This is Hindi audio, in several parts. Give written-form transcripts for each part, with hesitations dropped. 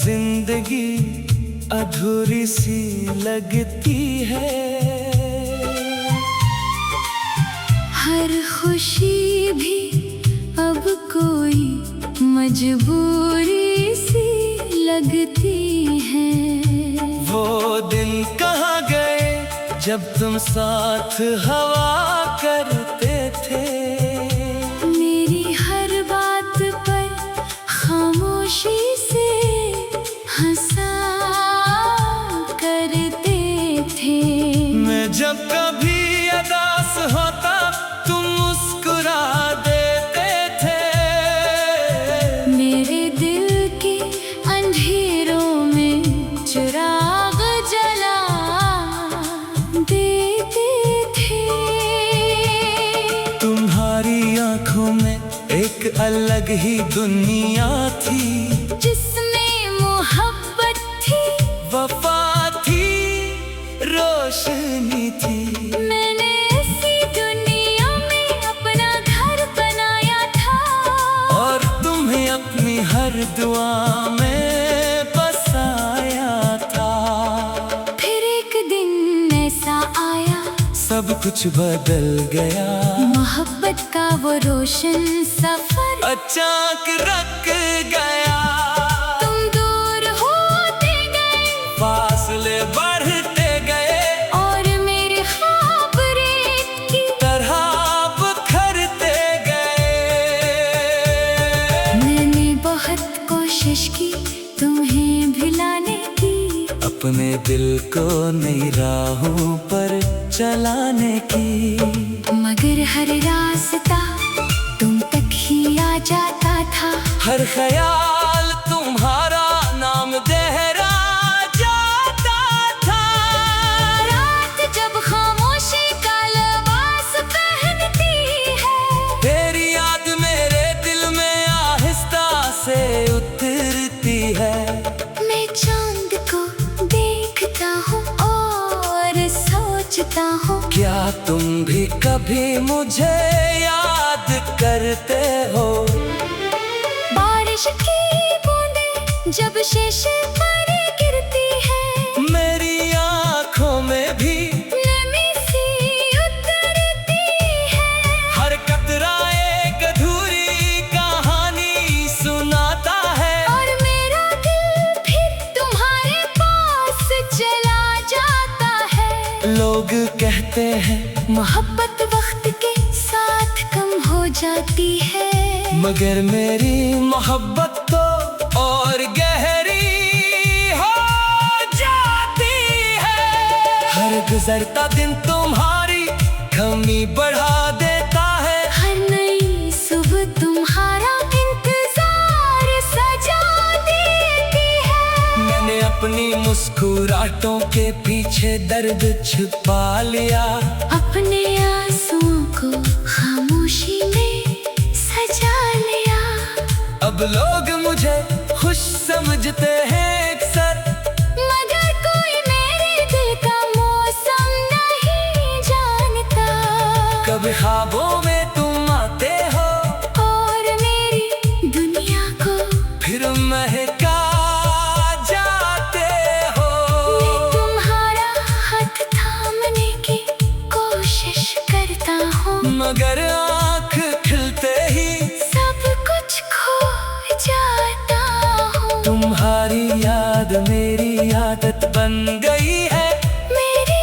जिंदगी अधूरी सी लगती है। हर खुशी भी अब कोई मजबूरी सी लगती है। वो दिन कहाँ गए जब तुम साथ हवा करते थे। मेरी हर बात पर खामोशी से हंसा करते थे। मैं जब कभी उदास होता तुम मुस्कुरा देते थे। मेरे दिल के अंधेरों में चिराग जला देते थे। तुम्हारी आंखों में एक अलग ही दुनिया थी, जिसमें मोहब्बत थी, वफा थी, रोशनी थी। मैंने ऐसी दुनिया में अपना घर बनाया था, और तुम्हें अपनी हर दुआ में बसाया था। फिर एक दिन ऐसा आया, सब कुछ बदल गया। मोहब्बत का वो रोशन सफर अचानक रुक गया। तुम दूर होते गए, फासले बढ़ते गए, और मेरे ख्वाब रेत की तरह बिखरते गए। मैंने बहुत कोशिश की तुम्हें भुलाने की, अपने दिल को नई राहों पर चलाने की। मगर हर रास्ता तुम तक ही आ जाता था। हर ख्याल तुम्हारा नाम दोहरा जाता था। रात जब खामोशी का लिबास पहनती है, तेरी याद मेरे दिल में आहिस्ता से उतरती है। मैं चांद को देखता हूँ और सोचता हूँ, क्या तुम भी कभी मुझे याद करते हो। बारिश की बूंदें जब शीशे पर गिरती है, मेरी आंखों में भी नमी सी उतरती है। हर कतरा एक अधूरी कहानी सुनाता है। और मेरा दिल फिर तुम्हारे पास चला जाता है। लोग कहते हैं मोहब्बत वक्त के साथ कम हो जाती है, मगर मेरी मोहब्बत तो और गहरी हो जाती है। हर गुजरता दिन तुम्हारी कमी बढ़ा देता है। हर नई सुबह तुम्हारा इंतजार सजा देती है। मैंने अपनी मुस्कुराहटों के पीछे दर्द छुपा लिया। अपने आंसुओं को खामोशी में सजा लिया। अब लोग मुझे खुश समझते हैं अक्सर, मगर कोई मेरे दिल का मौसम नहीं जानता। कभी ख्वाबों में तुम आते हो और मेरी दुनिया को फिर महका जाते हो। मैं तुम्हारा हाथ थामने की कोशिश करता हूँ, मगर आँख खिलते ही सब कुछ खो जाता हूँ। तुम्हारी याद मेरी आदत बन गई है। मेरी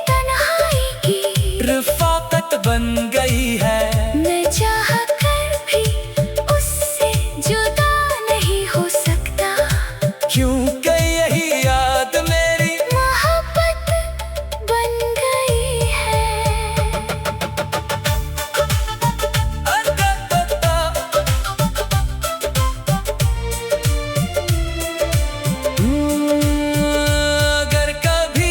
तन्हाई की रफ़ाकत बन गई है। मैं चाह कर भी उससे जुदा नहीं हो सकता, क्योंकि यही याद मेरी मोहब्बत बन गई है। अगर कभी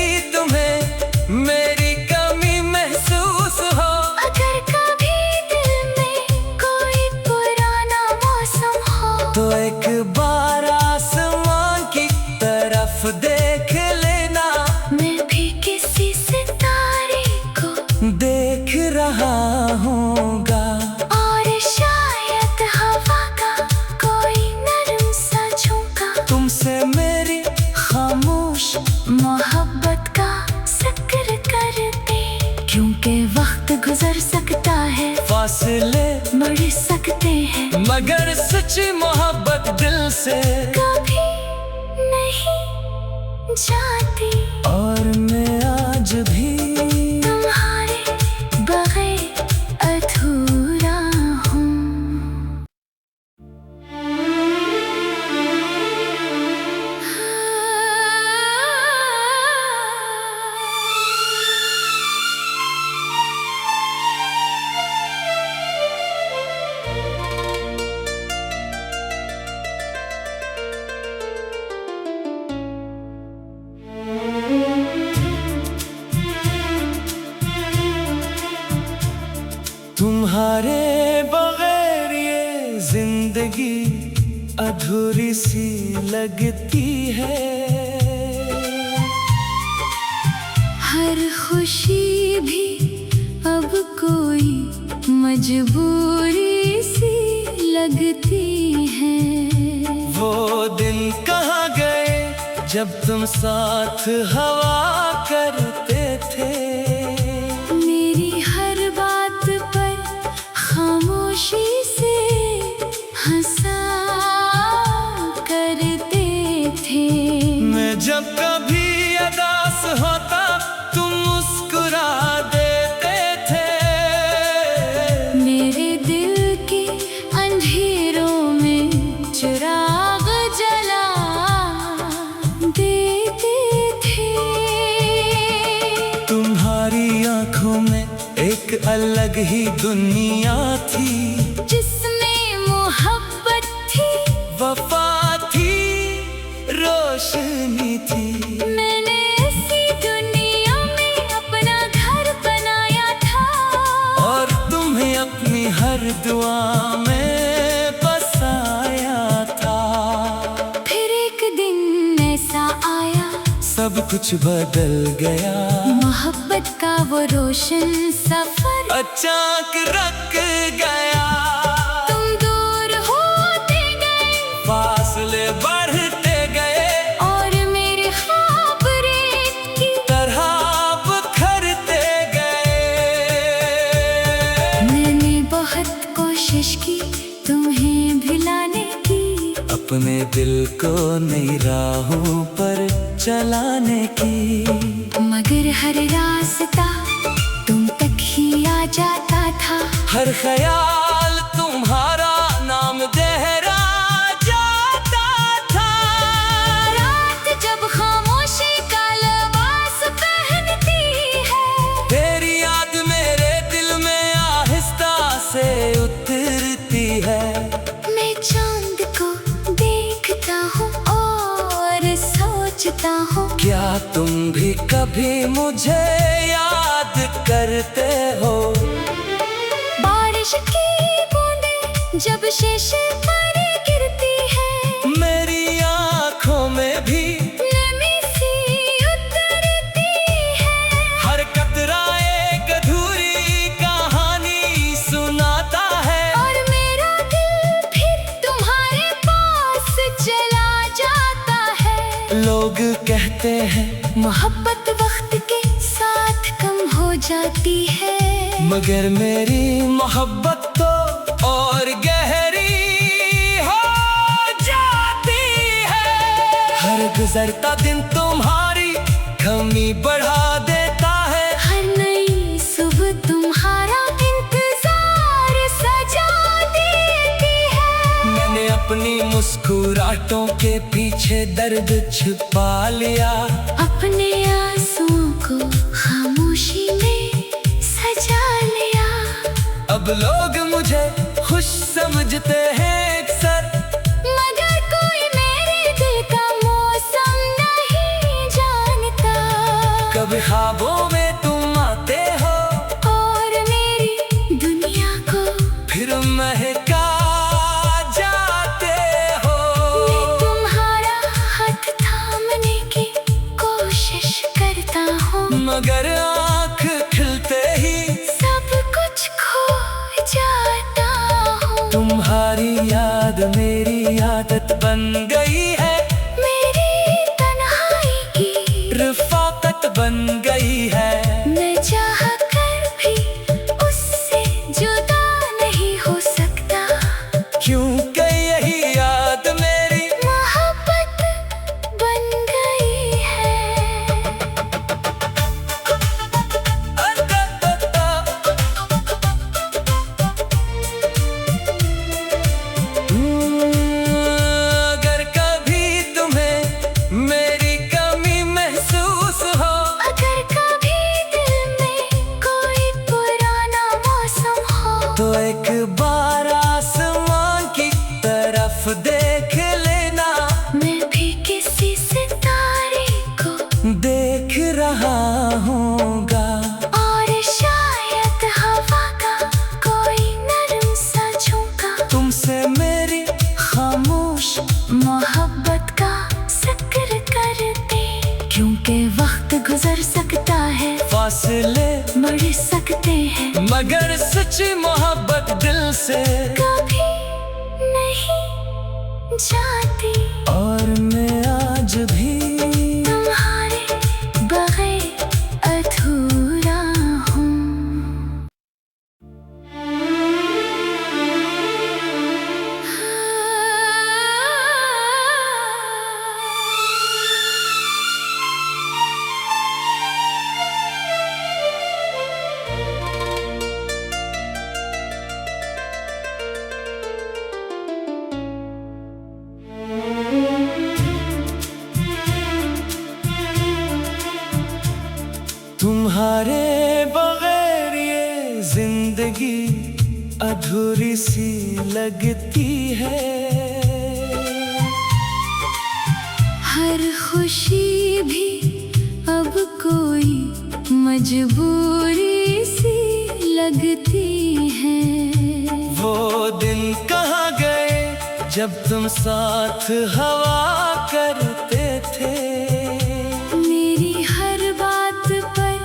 फासले बढ़ सकते हैं, मगर सच्ची मोहब्बत दिल से कभी नहीं जाती। और मैं आज भी तुम्हारे बगैर अधूरा हूँ। तुम्हारे बगैर ये जिंदगी अधूरी सी लगती है। हर खुशी भी अब कोई मजबूरी सी लगती है। वो दिन कहाँ गए जब तुम साथ हवा करते थे। मेरी हर बात पर खामोशी से हंसा करते थे। मैं जब कभी उदास होता तुम मुस्कुरा देते थे। मेरे दिल के अंधेरों में चिराग जला देते थे। तुम्हारी आंखों में एक अलग ही दुनिया थी, जिसमें मोहब्बत थी, वफा थी, रोशनी थी। मैंने ऐसी दुनिया में अपना घर बनाया था, और तुम्हें अपनी हर दुआ में बसाया था। फिर एक दिन ऐसा आया, सब कुछ बदल गया। मोहब्बत का वो रोशन सफर अचानक रुक गया। तुम दूर होते गए, फासले बढ़ते गए, और मेरे ख्वाब रेत की तरह बिखरते गए। मैंने बहुत कोशिश की तुम्हें भुलाने की, अपने दिल को नई राहों पर चलाने की। मगर हर रास्ता तुम तक ही आ जाता था। हर ख्याल तुम्हारा नाम दोहरा जाता था। रात जब खामोशी का लिबास पहनती है, तेरी याद मेरे दिल में आहिस्ता से उतरती है। मैं चांद को देखता हूँ और सोचता हूँ, क्या तुम भी कभी मुझे याद करते हो। बारिश की बूंदें जब शीशे पर गिरती है, मेरी आंखों में भी नमी सी उतरती है। हर कतरा एक अधूरी कहानी सुनाता है। और मेरा दिल फिर तुम्हारे पास चला जाता है। लोग कहते हैं मोहब्बत वक्त के साथ कम हो जाती है, मगर मेरी मोहब्बत तो और गहरी हो जाती है। हर गुजरता दिन तुम्हारी कमी बढ़ा देता है। हर नई सुबह तुम्हारा इंतजार सजा देती है। मैंने अपनी मुस्कुराहटों के पीछे दर्द छिपा लिया। अपने आंसुओं को खामोशी में सजा लिया। अब लोग मुझे खुश समझते हैं अक्सर, मगर कोई मेरे दिल का मौसम नहीं जानता। कभी ख्वाबों में तुम आते हो और मेरी दुनिया को फिर महका जाते हो। मैं तुम्हारा हाथ थामने की कोशिश करता हूँ, मगर आँख खिलते ही सब कुछ खो जाता हूँ। तुम्हारी याद मेरी आदत बन गई है। मेरी तन्हाई की रफ़ाकत बन गई है। मैं चाह कर भी उससे जुदा फासले बढ़ सकते हैं, मगर सच्ची मोहब्बत दिल से कभी नहीं जाती। और मैं आज भी तुम्हारे बगैर अधूरा हूँ। तुम्हारे बगैर ये जिंदगी अधूरी सी लगती है। हर खुशी भी अब कोई मजबूरी सी लगती है। वो दिन कहाँ गए जब तुम साथ हवा करते थे। मेरी हर बात पर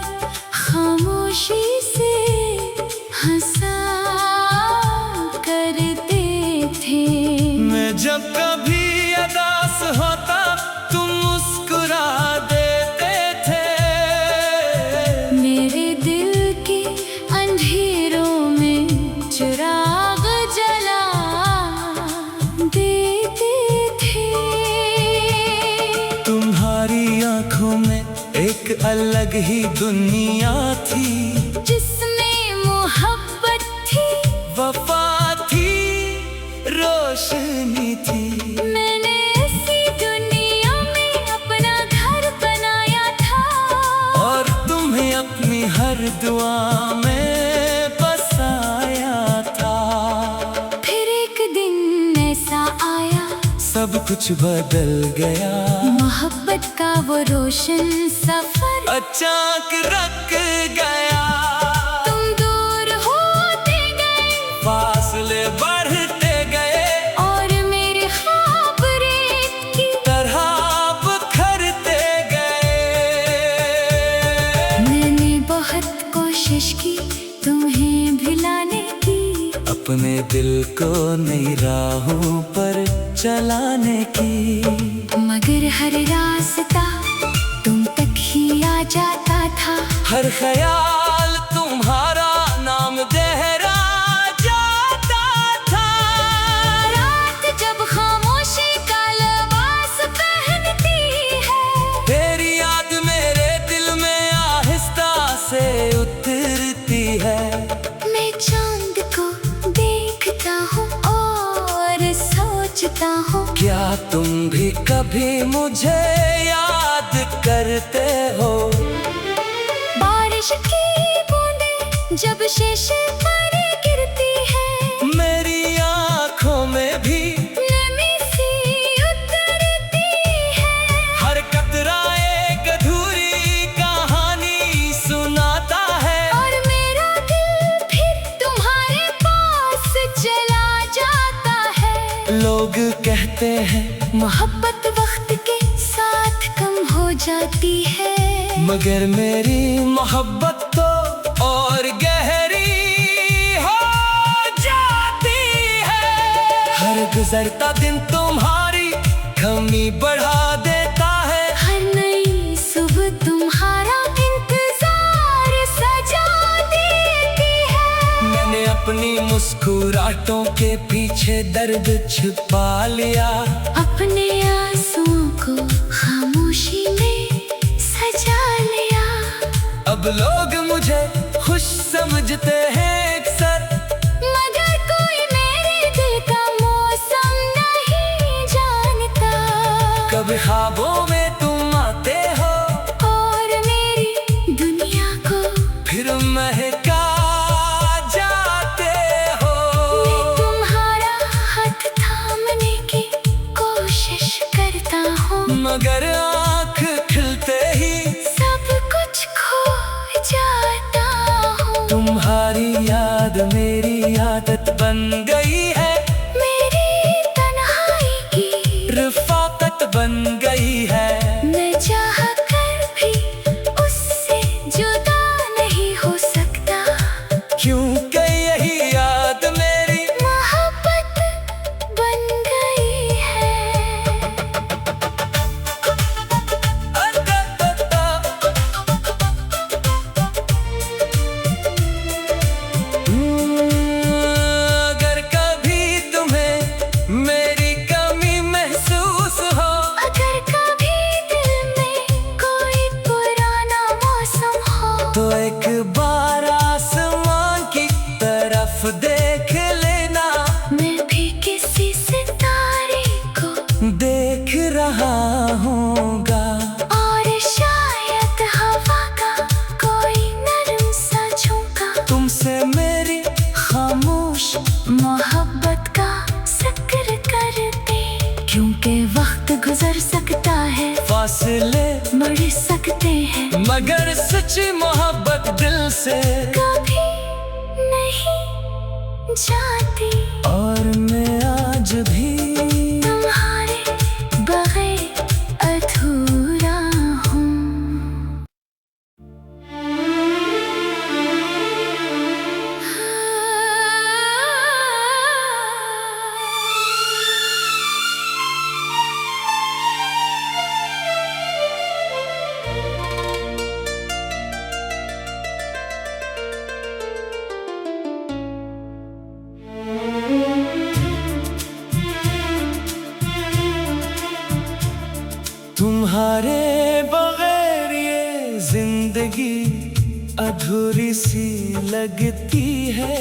खामोशी से हंसा करते थे। मैं जब कभी उदास होता तुम मुस्कुरा देते थे। मेरे दिल के अंधेरों में चिराग जला देते थे। तुम्हारी आंखों में एक अलग ही दुनिया थी, जिसमें मोहब्बत थी, वफा थी, रोशनी थी। मैंने ऐसी दुनिया में अपना घर बनाया था, और तुम्हें अपनी हर दुआ में बसाया था। फिर एक दिन ऐसा आया, सब कुछ बदल गया। मोहब्बत का वो रोशन सफर अचानक रुक गया। तुम दूर होते गए, फासले बढ़ते गए, और मेरे ख्वाब रेत की तरह बिखरते गए। मैंने बहुत कोशिश की तुम्हें भुलाने की, अपने दिल को नई राहों पर चलाने की। मगर हर रास्ता तुम तक ही आ जाता था। हर ख्याल तुम्हारा नाम दोहरा जाता था। रात जब खामोशी का लिबास पहनती है, तेरी याद मेरे दिल में आहिस्ता से उतरती है। मैं चांद को देखता हूँ और सोचता हूँ, क्या तुम भी कभी मुझे याद करते हो। बारिश की बूंदें जब शीशे पर गिरती है, मेरी आंखों में भी नमी सी उतरती है। हर कतरा एक अधूरी कहानी सुनाता है। और मेरा दिल फिर तुम्हारे पास चला जाता है। लोग कहते हैं मोहब्बत वक्त के साथ कम हो जाती है, मगर मेरी मोहब्बत तो और गहरी हो जाती है। हर गुजरता दिन तुम्हारी कमी बढ़ा देता है। हर नई सुबह तुम्हारा इंतजार सजा देती है। मैंने अपनी मुस्कुराहटों के पीछे दर्द छिपा लिया। अपने आंसुओं को खामोशी में सजा लिया। अब लोग मुझे खुश समझते हैं अक्सर, मगर कोई मेरे दिल का मौसम नहीं जानता। कभी ख्वाबों में तुम आते हो और मेरी दुनिया को फिर महका जाते हो। मैं तुम्हारा हाथ थामने की कोशिश करता हूँ, मगर आँख खिलते ही सब कुछ खो जाता हूँ। तुम्हारी याद मेरी आदत बन गई है। मेरी तन्हाई की रफ़ाकत बन गई है। मैं चाह कर भी उससे जुदा होता है, फासले बढ़ सकते हैं, मगर सच्ची मोहब्बत दिल से कभी नहीं जाती। और मैं आज भी तुम्हारे बगैर अधूरा हूँ। तुम्हारे बगैर ये जिंदगी अधूरी सी लगती है।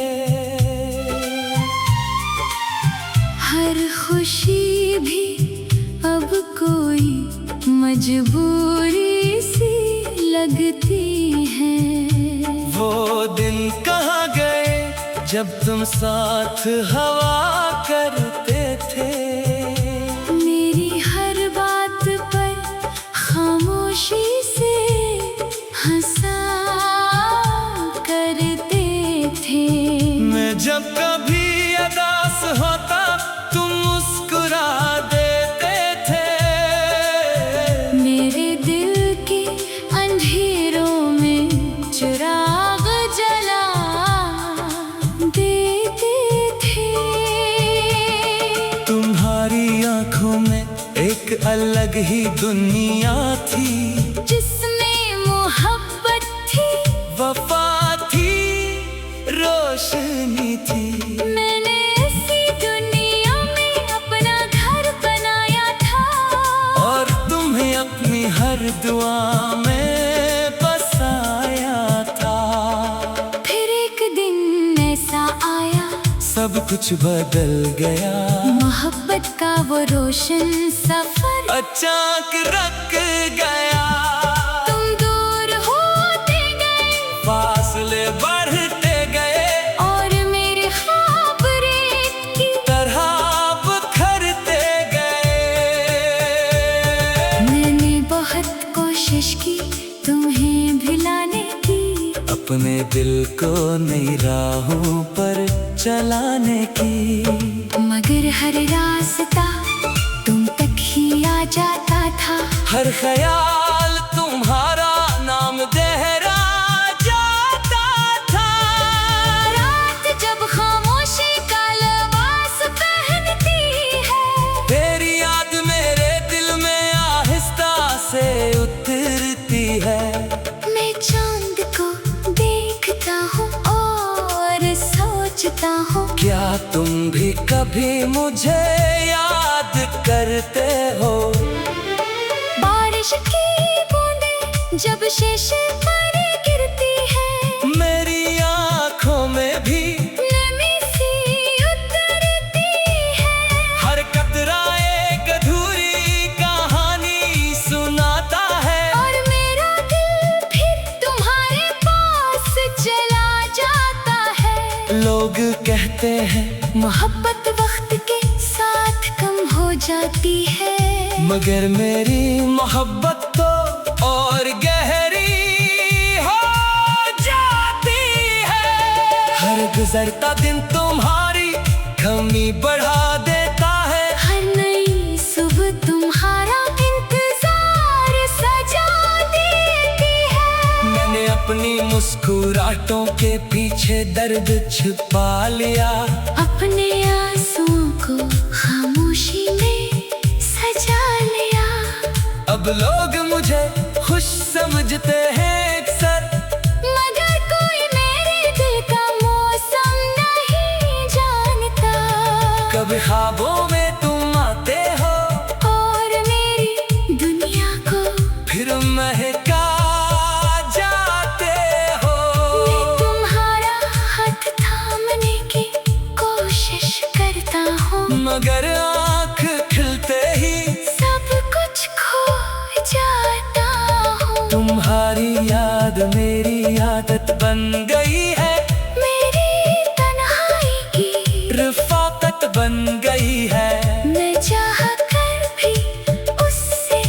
हर खुशी भी अब कोई मजबूरी सी लगती है। वो दिन कहाँ गए जब तुम साथ हवा करते थे। मेरी हर बात पर खामोशी से हंसा करते थे। मैं जब कभी अदास होता तुम मुस्कुरा देते थे। मेरे दिल के अंधेरों में चिराग जला देते थे। तुम्हारी आंखों में एक अलग ही दुनिया थी, जिसमें मोहब्बत थी, वफा थी, रोशनी थी। मैंने ऐसी दुनिया में अपना घर बनाया था, और तुम्हें अपनी हर दुआ में बसाया था। फिर एक दिन ऐसा आया, सब कुछ बदल गया। मोहब्बत का वो रोशन सफर अचानक रुक गया। तुम दूर होते गए, फासले बढ़ते गए, और मेरे ख्वाब रेत की तरह बिखरते गए। मैंने बहुत कोशिश की तुम्हें भुलाने की, अपने दिल को नई राहों पर चलाने की। मगर हर रास्ता तुम तक ही आ जाता था। हर ख्याल तुम्हारा नाम दोहरा जाता था। रात जब खामोशी का लिबास पहनती है, तेरी याद मेरे दिल में आहिस्ता से उतरती है। मैं चांद को देखता हूँ और सोचता हूँ, क्या तुम भी कभी मुझे याद करते हो। बारिश की बूंदें जब शीशे पर गिरती है, मेरी आंखों में भी नमी सी उतरती है। हर कतरा एक अधूरी कहानी सुनाता है। और मेरा दिल फिर तुम्हारे पास चला जाता है। लोग कहते हैं मोहब्बत वक्त के साथ कम हो जाती है, मगर मेरी मोहब्बत तो और गहरी हो जाती है। हर गुजरता दिन तुम्हारी कमी बढ़ा देता है। हर नई सुबह तुम्हारा इंतजार सजा देती है। मैंने अपनी मुस्कुराहटों के पीछे दर्द छिपा लिया। अपने आंसुओं को खामोशी में सजा लिया। अब लोग मुझे खुश समझते हैं अक्सर, मगर कोई मेरे दिल का मौसम नहीं जानता। कभी ख्वाबों में तुम आते हो और मेरी दुनिया को फिर महका जाते हो। मैं तुम्हारा हाथ थामने की कोशिश करता हूँ, मगर आँख खिलते ही सब कुछ खो जाता हूँ। तुम्हारी याद मेरी आदत बन गई है। मेरी तन्हाई की रफ़ाकत बन गई है। मैं चाह कर भी उससे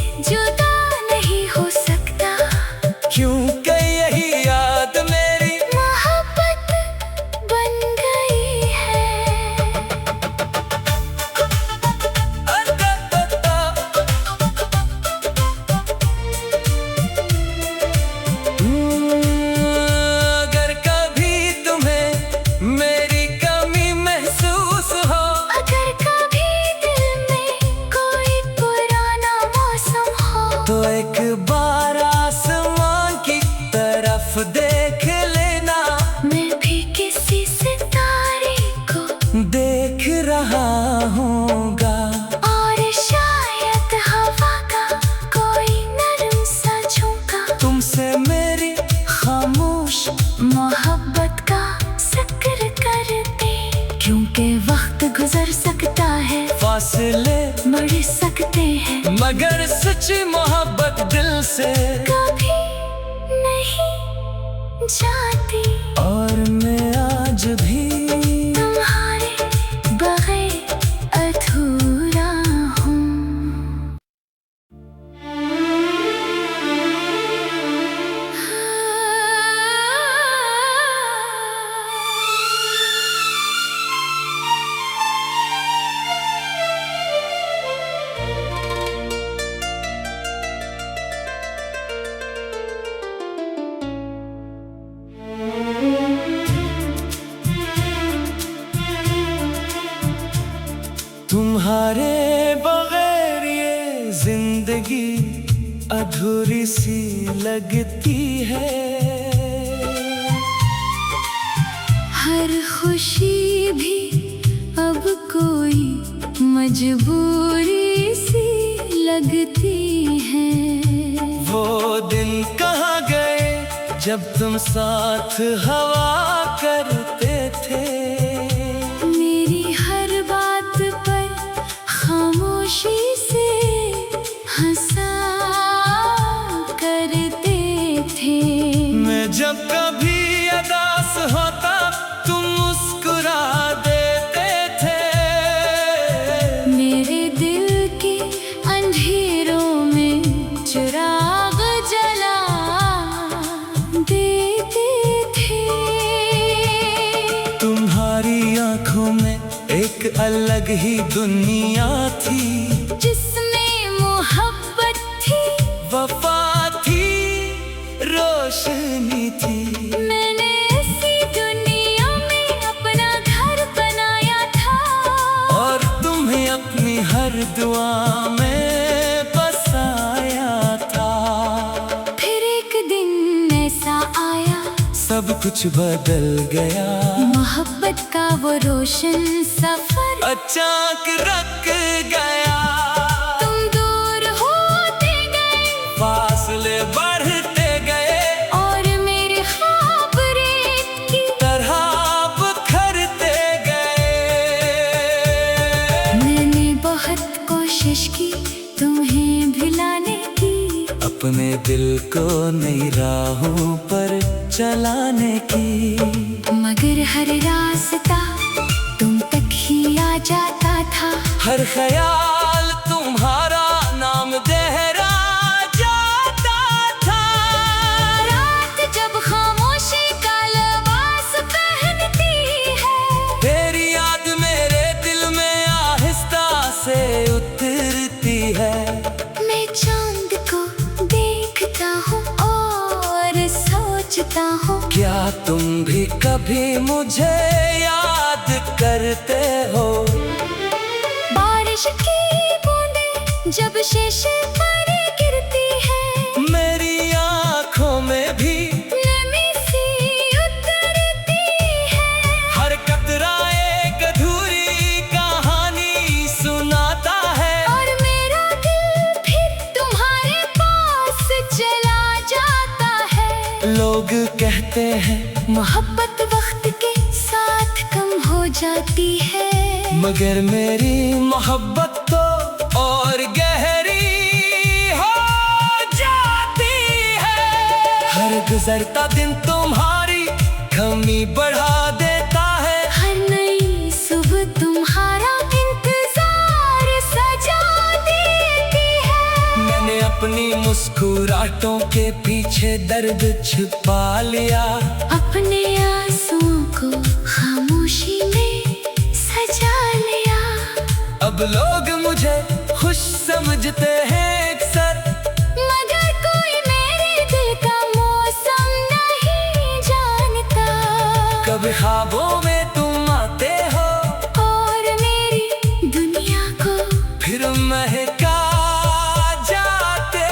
तो एक बार आसमान की तरफ देख लेना, मैं भी किसी सितारे को देख रहा हूँगा। और शायद हवा का कोई नरम सा झोंका तुमसे मेरी खामोश मोहब्बत का जिक्र कर दे। क्योंकि वक्त गुजर सकता है, फासले बढ़ सकते हैं, मगर सच्ची मोहब्बत दिल से कभी नहीं जाती। और मैं आज भी तुम्हारे बगैर अधूरा हूँ। तुम्हारे बगैर ये जिंदगी अधूरी सी लगती है। हर खुशी भी अब कोई मजबूरी सी लगती है। वो दिन कहाँ गए जब तुम साथ हवा करते थे। मेरी हर बात पर खामोशी से हंसा करते थे। मैं जब कभी उदास होता तुम मुस्कुरा देते थे। मेरे दिल के अंधेरों में चिराग जला देते थे। तुम्हारी आंखों में एक अलग ही दुनिया थी, जिसमें मोहब्बत थी, वफा थी, रोशनी थी। मैंने ऐसी दुनिया में अपना घर बनाया था, और तुम्हें अपनी हर दुआ में बसाया था। फिर एक दिन ऐसा आया, सब कुछ बदल गया। मोहब्बत का वो रोशन सफर अचानक रुक गया। तुम दूर होते गए, फासले बढ़ते गए, और मेरे ख्वाब रेत की तरह बिखरते गए। मैंने बहुत कोशिश की तुम्हें भुलाने की, अपने दिल को नई राहों पर चलाने की। मगर हर रास्ता तुम तक ही आ जाता था। हर ख्याल तुम्हारा नाम दोहरा जाता था। रात जब खामोशी का लिबास पहनती है, तेरी याद मेरे दिल में आहिस्ता से उतरती है। मैं चांद को देखता हूँ और सोचता हूँ, क्या तुम भी कभी मुझे याद करते हो। बारिश की बूंदें जब शीशे पर गिरती है, मेरी आँखों में भी नमी सी उतरती है। हर कतरा एक अधूरी कहानी सुनाता है। और मेरा दिल फिर तुम्हारे पास चला जाता है। लोग कहते हैं मोहब्बत वक्त के साथ कम हो जाती है, मगर मेरी मोहब्बत तो और गहरी हो जाती है। हर गुजरता दिन तुम्हारी कमी बढ़ा देता है। हर नई सुबह तुम्हारा इंतजार सजा देती है। मैंने अपनी मुस्कुराहटों के पीछे दर्द छिपा लिया। अपने आंसुओं को खामोशी में सजा लिया। अब लोग मुझे खुश समझते हैं अक्सर, मगर कोई मेरे दिल का मौसम नहीं जानता। कभी ख्वाबों में तुम आते हो और मेरी दुनिया को फिर महका जाते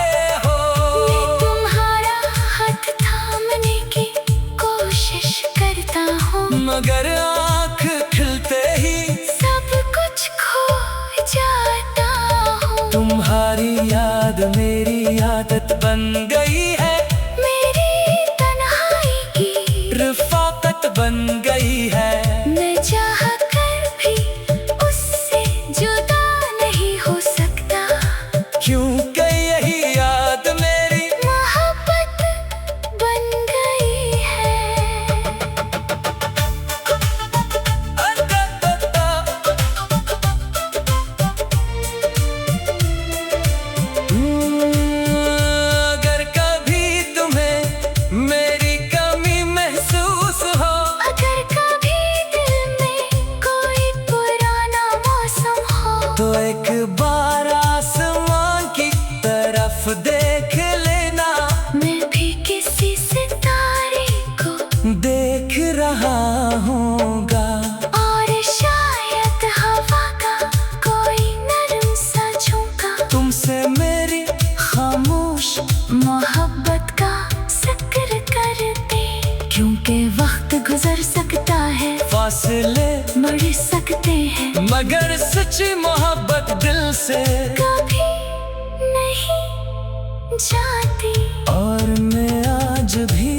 मेरी आदत बन गई है, मेरी तन्हाई की रफ़ाकत बन गई है। मैं चाह कर भी उससे जुदा नहीं हो सकता, क्योंकि यही याद मेरी मोहब्बत बन गई है। अगर कभी तुम्हें मेरी कमी महसूस हो, अगर कभी दिल में कोई पुराना मौसम हो, तो एक बार आसमान की तरफ देख लेना। मैं भी किसी सितारे को देख रहा हूँगा, और शायद हवा का कोई नरम सा झोंका तुमसे मेरी खामोश मोहब्बत का जिक्र करते। क्योंकि वक्त गुजर सकता है, फासले बढ़ सकते हैं, मगर सच्ची मोहब्बत दिल से कभी नहीं जाती। और मैं आज भी